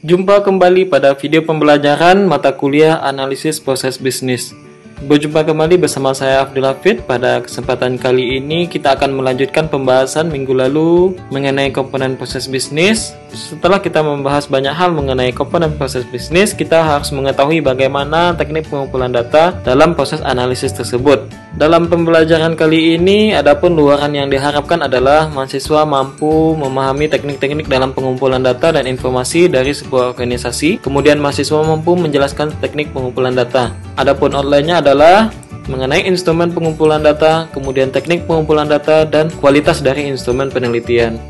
Jumpa kembali pada video pembelajaran mata kuliah analisis proses bisnis. Berjumpa kembali bersama saya Abdul Hafid. Pada kesempatan kali ini kita akan melanjutkan pembahasan minggu lalu mengenai komponen proses bisnis. Setelah kita membahas banyak hal mengenai komponen proses bisnis, kita harus mengetahui bagaimana teknik pengumpulan data dalam proses analisis tersebut. Dalam pembelajaran kali ini, adapun luaran yang diharapkan adalah mahasiswa mampu memahami teknik-teknik dalam pengumpulan data dan informasi dari sebuah organisasi. Kemudian mahasiswa mampu menjelaskan teknik pengumpulan data. Adapun outline-nya adalah mengenai instrumen pengumpulan data, kemudian teknik pengumpulan data, dan kualitas dari instrumen penelitian.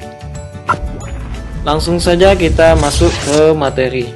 Langsung saja kita masuk ke materi.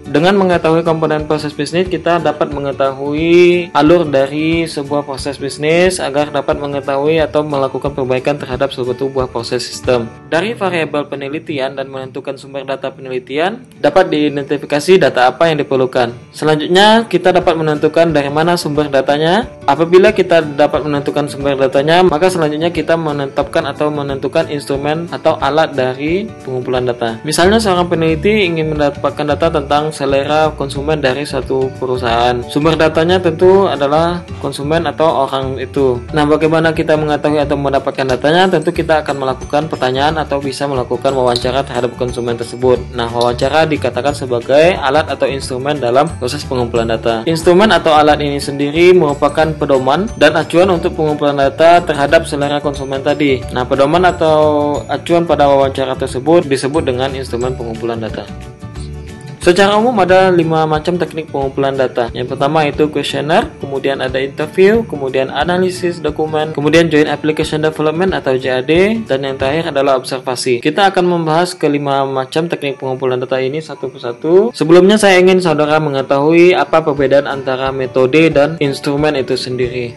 Dengan mengetahui komponen proses bisnis, kita dapat mengetahui alur dari sebuah proses bisnis agar dapat mengetahui atau melakukan perbaikan terhadap sebuah proses sistem. Dari variabel penelitian dan menentukan sumber data penelitian, dapat diidentifikasi data apa yang diperlukan. Selanjutnya, kita dapat menentukan dari mana sumber datanya. Apabila kita dapat menentukan sumber datanya, maka selanjutnya kita menetapkan atau menentukan instrumen atau alat dari pengumpulan data. Misalnya, seorang peneliti ingin mendapatkan data tentang selera konsumen dari suatu perusahaan. Sumber datanya tentu adalah konsumen atau orang itu. Nah, bagaimana kita mengetahui atau mendapatkan datanya? Tentu kita akan melakukan pertanyaan atau bisa melakukan wawancara terhadap konsumen tersebut. Nah, wawancara dikatakan sebagai alat atau instrumen dalam proses pengumpulan data. Instrumen atau alat ini sendiri merupakan pedoman dan acuan untuk pengumpulan data terhadap selera konsumen tadi. Nah, pedoman atau acuan pada wawancara tersebut disebut dengan instrumen pengumpulan data. Secara umum ada 5 macam teknik pengumpulan data. Yang pertama itu kuesioner, kemudian ada interview, kemudian analisis dokumen, kemudian joint application development atau JAD, dan yang terakhir adalah observasi. Kita akan membahas kelima macam teknik pengumpulan data ini satu persatu. Sebelumnya saya ingin saudara mengetahui apa perbedaan antara metode dan instrumen itu sendiri.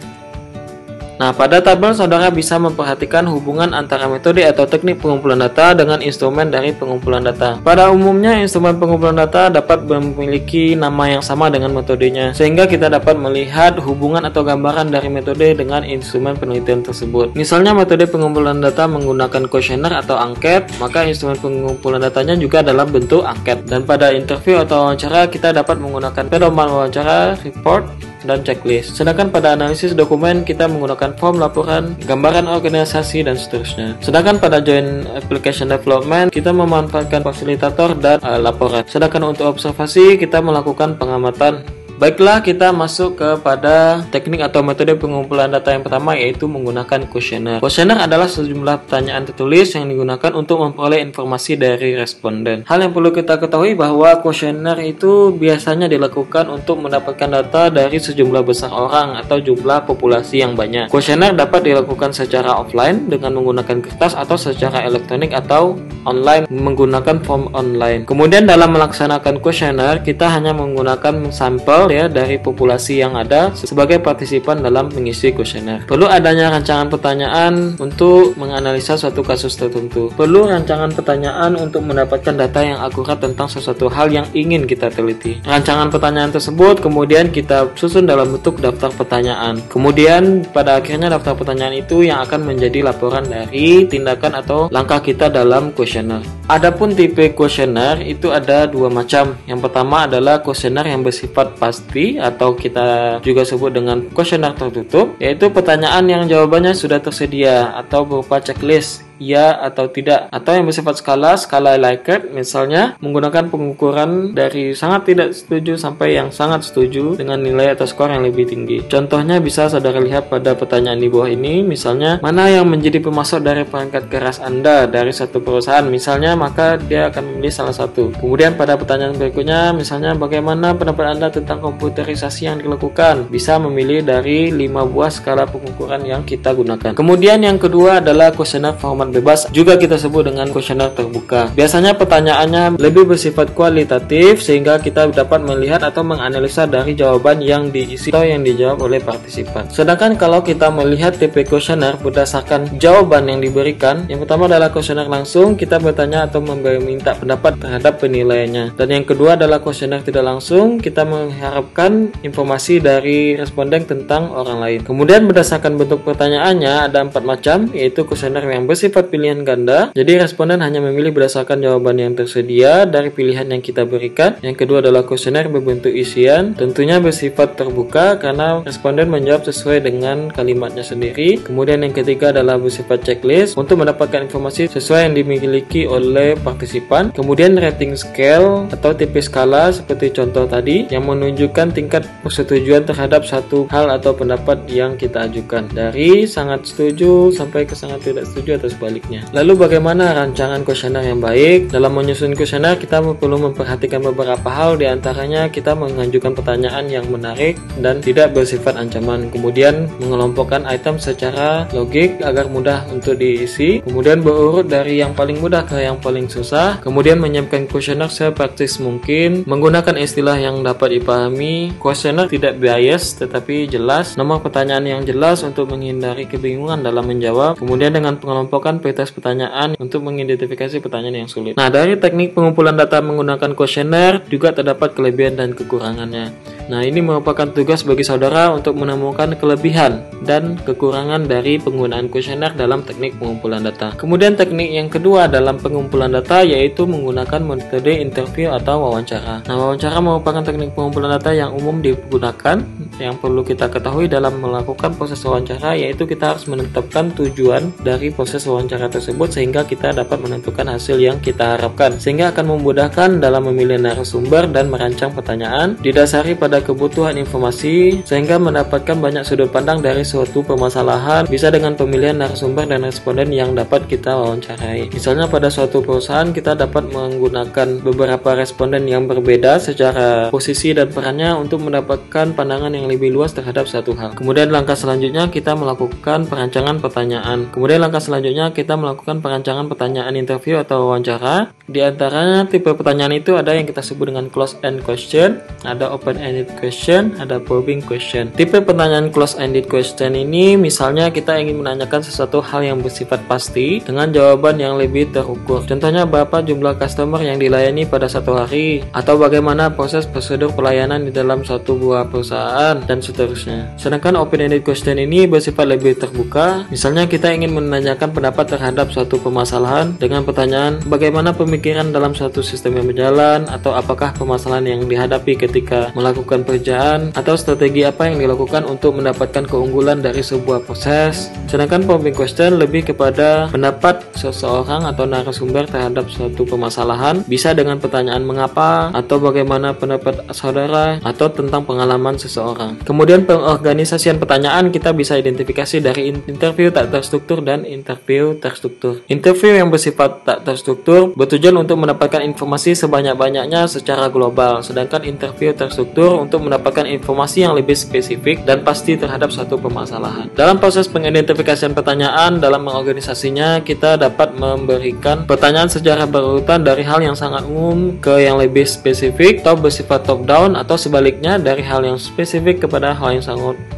Nah, pada tabel saudara bisa memperhatikan hubungan antara metode atau teknik pengumpulan data dengan instrumen dari pengumpulan data. Pada umumnya, instrumen pengumpulan data dapat memiliki nama yang sama dengan metodenya, sehingga kita dapat melihat hubungan atau gambaran dari metode dengan instrumen penelitian tersebut. Misalnya, metode pengumpulan data menggunakan kuesioner atau angket, maka instrumen pengumpulan datanya juga dalam bentuk angket. Dan pada interview atau wawancara, kita dapat menggunakan pedoman wawancara, report, dan checklist. Sedangkan pada analisis dokumen kita menggunakan form laporan, gambaran organisasi, dan seterusnya. Sedangkan pada joint application development kita memanfaatkan fasilitator dan laporan. Sedangkan untuk observasi kita melakukan pengamatan. Baiklah, kita masuk kepada teknik atau metode pengumpulan data yang pertama, yaitu menggunakan kuesioner. Kuesioner adalah sejumlah pertanyaan tertulis yang digunakan untuk memperoleh informasi dari responden. Hal yang perlu kita ketahui bahwa kuesioner itu biasanya dilakukan untuk mendapatkan data dari sejumlah besar orang atau jumlah populasi yang banyak. Kuesioner dapat dilakukan secara offline dengan menggunakan kertas atau secara elektronik atau online menggunakan form online. Kemudian dalam melaksanakan kuesioner kita hanya menggunakan sampel dari populasi yang ada sebagai partisipan dalam mengisi kuesioner. Perlu adanya rancangan pertanyaan untuk menganalisa suatu kasus tertentu. Perlu rancangan pertanyaan untuk mendapatkan data yang akurat tentang sesuatu hal yang ingin kita teliti. Rancangan pertanyaan tersebut kemudian kita susun dalam bentuk daftar pertanyaan. Kemudian pada akhirnya daftar pertanyaan itu yang akan menjadi laporan dari tindakan atau langkah kita dalam kuesioner. Adapun tipe kuesioner itu ada 2 macam. Yang pertama adalah kuesioner yang bersifat pasti atau kita juga sebut dengan kuesioner tertutup, yaitu pertanyaan yang jawabannya sudah tersedia atau berupa checklist ya atau tidak, atau yang bersifat skala Likert, misalnya menggunakan pengukuran dari sangat tidak setuju sampai yang sangat setuju dengan nilai atau skor yang lebih tinggi. Contohnya bisa saudara lihat pada pertanyaan di bawah ini, misalnya mana yang menjadi pemasok dari perangkat keras Anda dari satu perusahaan, misalnya, maka dia akan memilih salah satu. Kemudian pada pertanyaan berikutnya, misalnya bagaimana pendapat Anda tentang komputerisasi yang dilakukan, bisa memilih dari 5 buah skala pengukuran yang kita gunakan. Kemudian yang kedua adalah kuesioner format bebas, juga kita sebut dengan kuesioner terbuka. Biasanya pertanyaannya lebih bersifat kualitatif sehingga kita dapat melihat atau menganalisa dari jawaban yang diisi atau yang dijawab oleh partisipan. Sedangkan kalau kita melihat tipe kuesioner berdasarkan jawaban yang diberikan, yang pertama adalah kuesioner langsung, kita bertanya atau meminta pendapat terhadap penilaiannya. Dan yang kedua adalah kuesioner tidak langsung, kita mengharapkan informasi dari responden tentang orang lain. Kemudian berdasarkan bentuk pertanyaannya ada 4 macam, yaitu kuesioner yang bersifat bersifat pilihan ganda, jadi responden hanya memilih berdasarkan jawaban yang tersedia dari pilihan yang kita berikan. Yang kedua adalah kuesioner berbentuk isian, tentunya bersifat terbuka karena responden menjawab sesuai dengan kalimatnya sendiri. Kemudian yang ketiga adalah bersifat checklist untuk mendapatkan informasi sesuai yang dimiliki oleh partisipan. Kemudian rating scale atau tipe skala seperti contoh tadi yang menunjukkan tingkat persetujuan terhadap satu hal atau pendapat yang kita ajukan, dari sangat setuju sampai ke sangat tidak setuju atau sebaliknya. Lalu bagaimana rancangan kuesioner yang baik? Dalam menyusun kuesioner kita perlu memperhatikan beberapa hal, diantaranya kita mengajukan pertanyaan yang menarik dan tidak bersifat ancaman, kemudian mengelompokkan item secara logik agar mudah untuk diisi, kemudian berurut dari yang paling mudah ke yang paling susah, kemudian menyiapkan kuesioner sepraktis mungkin, menggunakan istilah yang dapat dipahami, kuesioner tidak bias tetapi jelas, nomor pertanyaan yang jelas untuk menghindari kebingungan dalam menjawab, kemudian dengan pengelompokan pretest pertanyaan untuk mengidentifikasi pertanyaan yang sulit. Nah, dari teknik pengumpulan data menggunakan kuesioner juga terdapat kelebihan dan kekurangannya. Nah, ini merupakan tugas bagi saudara untuk menemukan kelebihan dan kekurangan dari penggunaan kuesioner dalam teknik pengumpulan data. Kemudian teknik yang kedua dalam pengumpulan data yaitu menggunakan metode interview atau wawancara. Nah, wawancara merupakan teknik pengumpulan data yang umum digunakan. Yang perlu kita ketahui dalam melakukan proses wawancara yaitu kita harus menetapkan tujuan dari proses wawancara tersebut sehingga kita dapat menentukan hasil yang kita harapkan, sehingga akan memudahkan dalam memilih narasumber dan merancang pertanyaan didasari pada kebutuhan informasi sehingga mendapatkan banyak sudut pandang dari suatu permasalahan, bisa dengan pemilihan narasumber dan responden yang dapat kita wawancarai. Misalnya pada suatu perusahaan kita dapat menggunakan beberapa responden yang berbeda secara posisi dan perannya untuk mendapatkan pandangan yang lebih luas terhadap satu hal. Kemudian langkah selanjutnya kita melakukan perancangan pertanyaan. Kemudian langkah selanjutnya kita melakukan perancangan pertanyaan interview atau wawancara. Di antaranya tipe pertanyaan itu ada yang kita sebut dengan close-end question, ada open-ended question, ada probing question. Tipe pertanyaan close-ended question ini misalnya kita ingin menanyakan sesuatu hal yang bersifat pasti dengan jawaban yang lebih terukur. Contohnya berapa jumlah customer yang dilayani pada satu hari, atau bagaimana proses prosedur pelayanan di dalam suatu buah perusahaan, dan seterusnya. Sedangkan open-ended question ini bersifat lebih terbuka. Misalnya kita ingin menanyakan pendapat terhadap suatu permasalahan dengan pertanyaan bagaimana pemikiran dalam suatu sistem yang berjalan, atau apakah permasalahan yang dihadapi ketika melakukan pekerjaan, atau strategi apa yang dilakukan untuk mendapatkan keunggulan dari sebuah proses. Sedangkan probing question lebih kepada pendapat seseorang atau narasumber terhadap suatu permasalahan, bisa dengan pertanyaan mengapa, atau bagaimana pendapat saudara, atau tentang pengalaman seseorang. Kemudian pengorganisasian pertanyaan kita bisa identifikasi dari interview tak terstruktur dan interview terstruktur. Interview yang bersifat tak terstruktur bertujuan untuk mendapatkan informasi sebanyak-banyaknya secara global, sedangkan interview terstruktur untuk mendapatkan informasi yang lebih spesifik dan pasti terhadap suatu permasalahan. Dalam proses pengidentifikasian pertanyaan, dalam mengorganisasinya kita dapat memberikan pertanyaan secara berurutan dari hal yang sangat umum ke yang lebih spesifik atau bersifat top down, atau sebaliknya dari hal yang spesifik kepada hal yang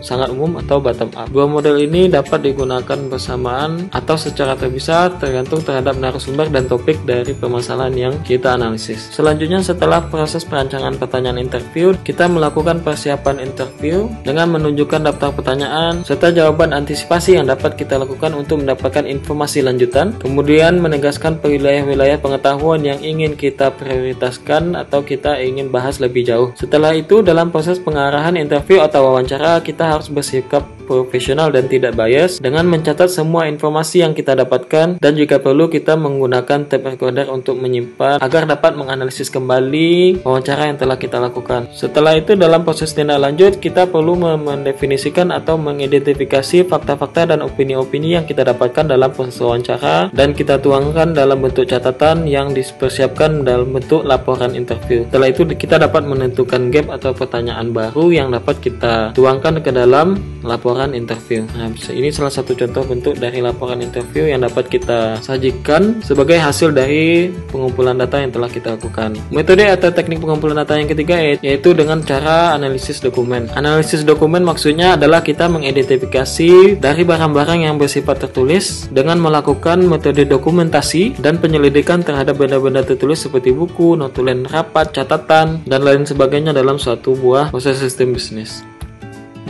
sangat umum atau bottom up. Dua model ini dapat digunakan bersamaan atau secara terpisah tergantung terhadap narasumber dan topik dari permasalahan yang kita analisis. Selanjutnya, setelah proses perancangan pertanyaan interview, kita melakukan persiapan interview dengan menunjukkan daftar pertanyaan serta jawaban antisipasi yang dapat kita lakukan untuk mendapatkan informasi lanjutan, kemudian menegaskan wilayah-wilayah pengetahuan yang ingin kita prioritaskan atau kita ingin bahas lebih jauh. Setelah itu, dalam proses pengarahan interview atau wawancara, kita harus bersikap profesional dan tidak bias dengan mencatat semua informasi yang kita dapatkan, dan jika perlu kita menggunakan tape recorder untuk menyimpan agar dapat menganalisis kembali wawancara yang telah kita lakukan. Setelah itu, dalam proses tindak lanjut kita perlu mendefinisikan atau mengidentifikasi fakta-fakta dan opini-opini yang kita dapatkan dalam proses wawancara, dan kita tuangkan dalam bentuk catatan yang dipersiapkan dalam bentuk laporan interview. Setelah itu kita dapat menentukan gap atau pertanyaan baru yang dapat kita tuangkan ke dalam laporan interview. Nah, ini salah satu contoh bentuk dari laporan interview yang dapat kita sajikan sebagai hasil dari pengumpulan data yang telah kita lakukan. Metode atau teknik pengumpulan data yang ketiga yaitu dengan cara analisis dokumen. Analisis dokumen maksudnya adalah kita mengidentifikasi dari barang-barang yang bersifat tertulis dengan melakukan metode dokumentasi dan penyelidikan terhadap benda-benda tertulis seperti buku, notulen rapat, catatan, dan lain sebagainya dalam suatu buah proses sistem bisnis.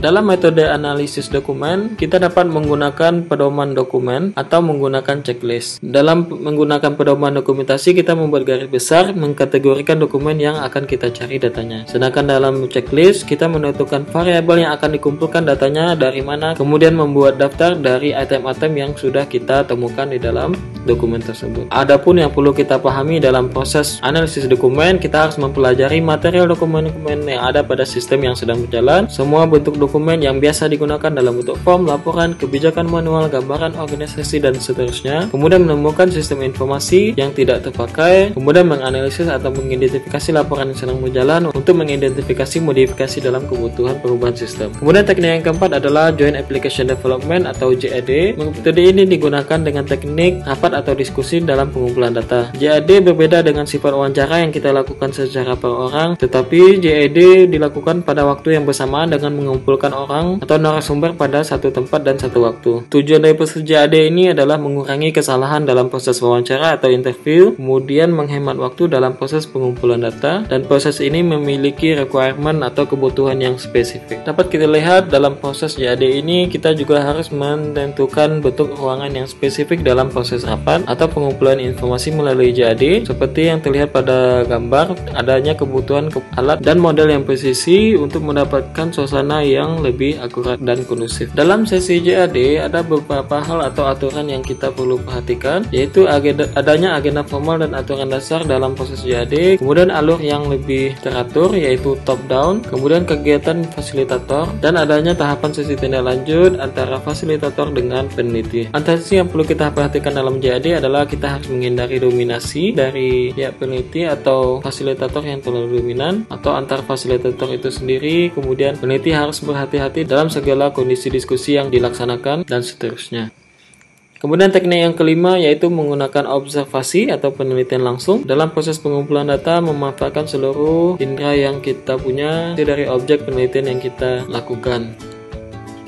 Dalam metode analisis dokumen, kita dapat menggunakan pedoman dokumen atau menggunakan checklist. Dalam menggunakan pedoman dokumentasi, kita membuat garis besar mengkategorikan dokumen yang akan kita cari datanya. Sedangkan dalam checklist, kita menentukan variabel yang akan dikumpulkan datanya dari mana, kemudian membuat daftar dari item-item yang sudah kita temukan di dalam dokumen tersebut. Adapun yang perlu kita pahami dalam proses analisis dokumen, kita harus mempelajari material dokumen-dokumen yang ada pada sistem yang sedang berjalan, semua bentuk dokumen yang biasa digunakan dalam bentuk form, laporan, kebijakan manual, gambaran organisasi, dan seterusnya. Kemudian menemukan sistem informasi yang tidak terpakai, kemudian menganalisis atau mengidentifikasi laporan yang sedang berjalan untuk mengidentifikasi modifikasi dalam kebutuhan perubahan sistem. Kemudian teknik yang keempat adalah Joint Application Development atau JAD. Metode ini digunakan dengan teknik rapat atau diskusi dalam pengumpulan data. JAD berbeda dengan sifat wawancara yang kita lakukan secara per orang, tetapi JAD dilakukan pada waktu yang bersamaan dengan mengumpulkan orang atau narasumber pada satu tempat dan satu waktu. Tujuan dari proses JAD ini adalah mengurangi kesalahan dalam proses wawancara atau interview, kemudian menghemat waktu dalam proses pengumpulan data, dan proses ini memiliki requirement atau kebutuhan yang spesifik. Dapat kita lihat dalam proses JAD ini, kita juga harus menentukan bentuk ruangan yang spesifik dalam proses rapat atau pengumpulan informasi melalui JAD, seperti yang terlihat pada gambar, adanya kebutuhan alat dan model yang presisi untuk mendapatkan suasana yang lebih akurat dan kondusif. Dalam sesi JAD ada beberapa hal atau aturan yang kita perlu perhatikan, yaitu adanya agenda formal dan aturan dasar dalam proses JAD, kemudian alur yang lebih teratur yaitu top down, kemudian kegiatan fasilitator, dan adanya tahapan sesi tindak lanjut antara fasilitator dengan peneliti. Antara yang perlu kita perhatikan dalam JAD adalah kita harus menghindari dominasi dari pihak peneliti atau fasilitator yang terlalu dominan atau antar fasilitator itu sendiri. Kemudian peneliti harus berhati-hati dalam segala kondisi diskusi yang dilaksanakan dan seterusnya. Kemudian teknik yang kelima yaitu menggunakan observasi atau penelitian langsung. Dalam proses pengumpulan data, memanfaatkan seluruh indera yang kita punya dari objek penelitian yang kita lakukan.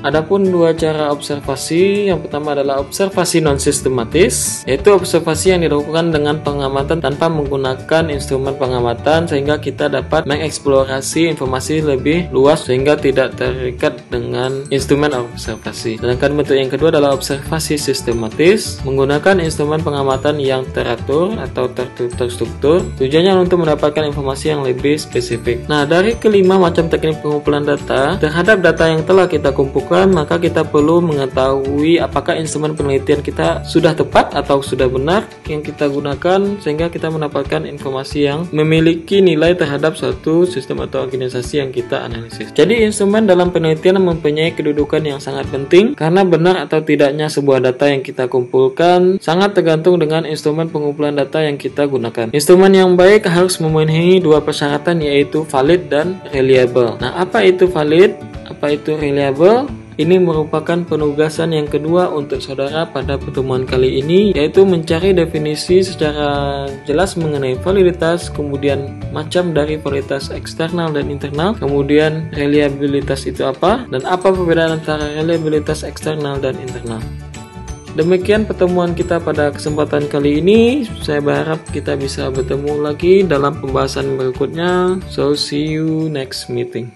Adapun dua cara observasi, yang pertama adalah observasi non-sistematis, yaitu observasi yang dilakukan dengan pengamatan tanpa menggunakan instrumen pengamatan sehingga kita dapat mengeksplorasi informasi lebih luas sehingga tidak terikat dengan instrumen observasi. Sedangkan bentuk yang kedua adalah observasi sistematis, menggunakan instrumen pengamatan yang teratur atau terstruktur, tujuannya untuk mendapatkan informasi yang lebih spesifik. Nah, dari kelima macam teknik pengumpulan data, terhadap data yang telah kita kumpulkan, maka kita perlu mengetahui apakah instrumen penelitian kita sudah tepat atau sudah benar yang kita gunakan sehingga kita mendapatkan informasi yang memiliki nilai terhadap suatu sistem atau organisasi yang kita analisis. Jadi instrumen dalam penelitian mempunyai kedudukan yang sangat penting karena benar atau tidaknya sebuah data yang kita kumpulkan sangat tergantung dengan instrumen pengumpulan data yang kita gunakan. Instrumen yang baik harus memenuhi dua persyaratan yaitu valid dan reliable. Nah, apa itu valid? Apa itu reliable? Ini merupakan penugasan yang kedua untuk saudara pada pertemuan kali ini, yaitu mencari definisi secara jelas mengenai validitas, kemudian macam dari validitas eksternal dan internal, kemudian reliabilitas itu apa, dan apa perbedaan antara reliabilitas eksternal dan internal. Demikian pertemuan kita pada kesempatan kali ini. Saya berharap kita bisa bertemu lagi dalam pembahasan berikutnya. So see you next meeting.